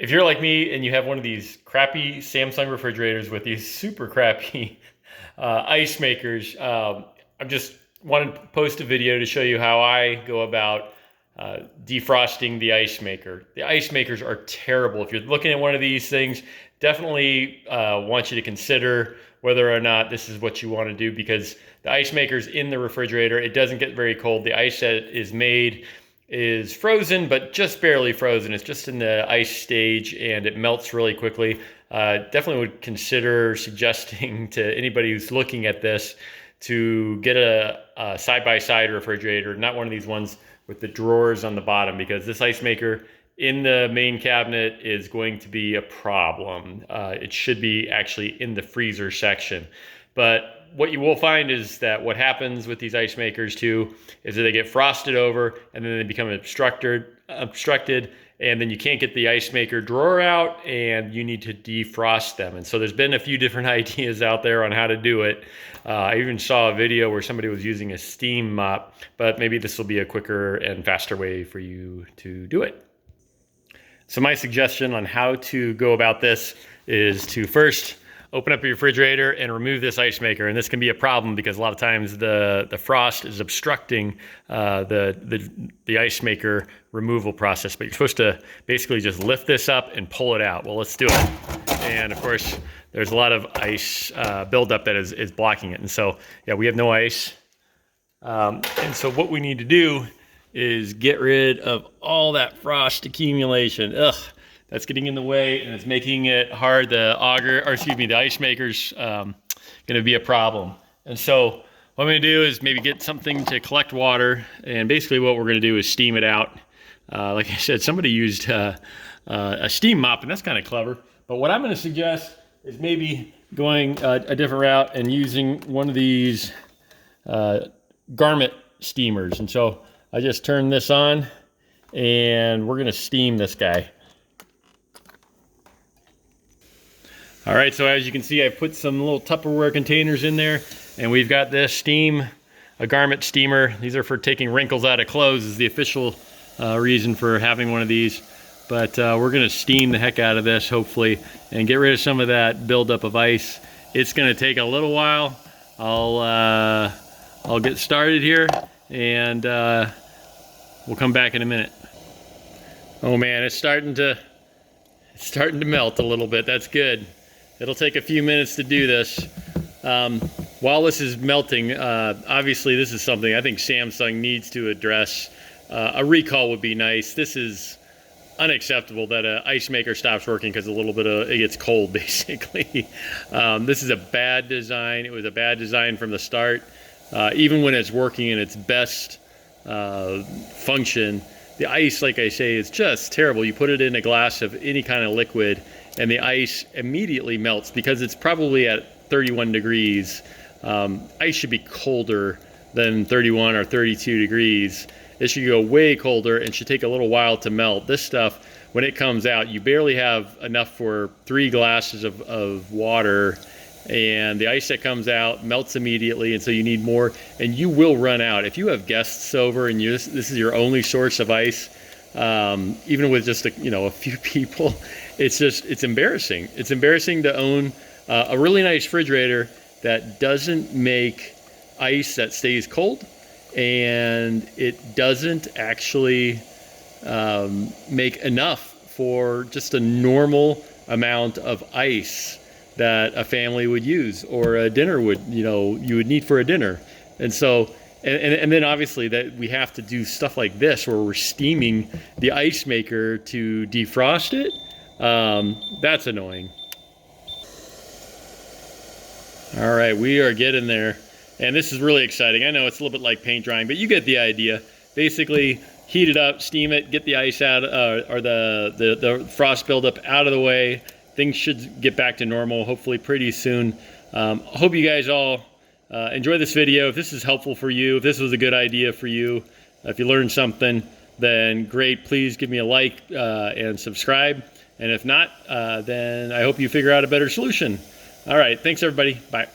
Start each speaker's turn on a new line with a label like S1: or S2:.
S1: If you're like me and you have one of these crappy Samsung refrigerators with these super crappy ice makers, I'm just wanted to post a video to show you how I go about defrosting the ice maker. The ice makers are terrible. If you're looking at one of these things, definitely want you to consider whether or not this is what you want to do, because the ice maker's in the refrigerator. It doesn't get very cold. The ice that is made is frozen, but just barely frozen. It's just in the ice stage and it melts really quickly. Definitely would consider suggesting to anybody who's looking at this to get a side-by-side refrigerator, not one of these ones with the drawers on the bottom, because this ice maker in the main cabinet is going to be a problem. It should be actually in the freezer section. But what you will find is that what happens with these ice makers too is that they get frosted over and then they become obstructed, and then you can't get the ice maker drawer out and you need to defrost them. And so there's been a few different ideas out there on how to do it. I even saw a video where somebody was using a steam mop, but maybe this will be a quicker and faster way for you to do it. So my suggestion on how to go about this is to first open up your refrigerator and remove this ice maker. And this can be a problem because a lot of times the frost is obstructing the ice maker removal process. But you're supposed to basically just lift this up and pull it out. Well, let's do it. And of course, there's a lot of ice buildup that is blocking it. And so, yeah, we have no ice. And so what we need to do is get rid of all that frost accumulation. Ugh. That's getting in the way and it's making it hard. The ice maker's gonna be a problem. And so what I'm gonna do is maybe get something to collect water, and basically what we're gonna do is steam it out. Like I said, somebody used a steam mop, and that's kind of clever. But what I'm gonna suggest is maybe going a different route and using one of these garment steamers. And so I just turn this on and we're gonna steam this guy. All right, so as you can see, I put some little Tupperware containers in there, and we've got this a garment steamer. These are for taking wrinkles out of clothes, is the official reason for having one of these. But we're gonna steam the heck out of this, hopefully, and get rid of some of that buildup of ice. It's gonna take a little while. I'll get started here, and we'll come back in a minute. Oh man, it's starting to melt a little bit. That's good. It'll take a few minutes to do this. While this is melting, obviously this is something I think Samsung needs to address. A recall would be nice. This is unacceptable that an ice maker stops working because it gets cold, basically. This is a bad design. It was a bad design from the start. Even when it's working in its best function, the ice, like I say, is just terrible. You put it in a glass of any kind of liquid and the ice immediately melts because it's probably at 31 degrees. Ice should be colder than 31 or 32 degrees. It should go way colder and should take a little while to melt. This stuff, when it comes out, you barely have enough for 3 glasses of water, and the ice that comes out melts immediately, and so you need more, and you will run out. If you have guests over and this is your only source of ice, even with just a few people, it's embarrassing. It's embarrassing to own a really nice refrigerator that doesn't make ice that stays cold, and it doesn't actually make enough for just a normal amount of ice that a family would use, or a dinner would, you would need for a dinner. And so, and then obviously that we have to do stuff like this where we're steaming the ice maker to defrost it. That's annoying. All right, we are getting there. And this is really exciting. I know it's a little bit like paint drying, but you get the idea. Basically, heat it up, steam it, get the ice out, or the frost buildup out of the way. Things should get back to normal, hopefully pretty soon. Hope you guys all enjoy this video. If this is helpful for you, if this was a good idea for you, if you learned something, then great. Please give me a like and subscribe. And if not, then I hope you figure out a better solution. All right, thanks everybody. Bye.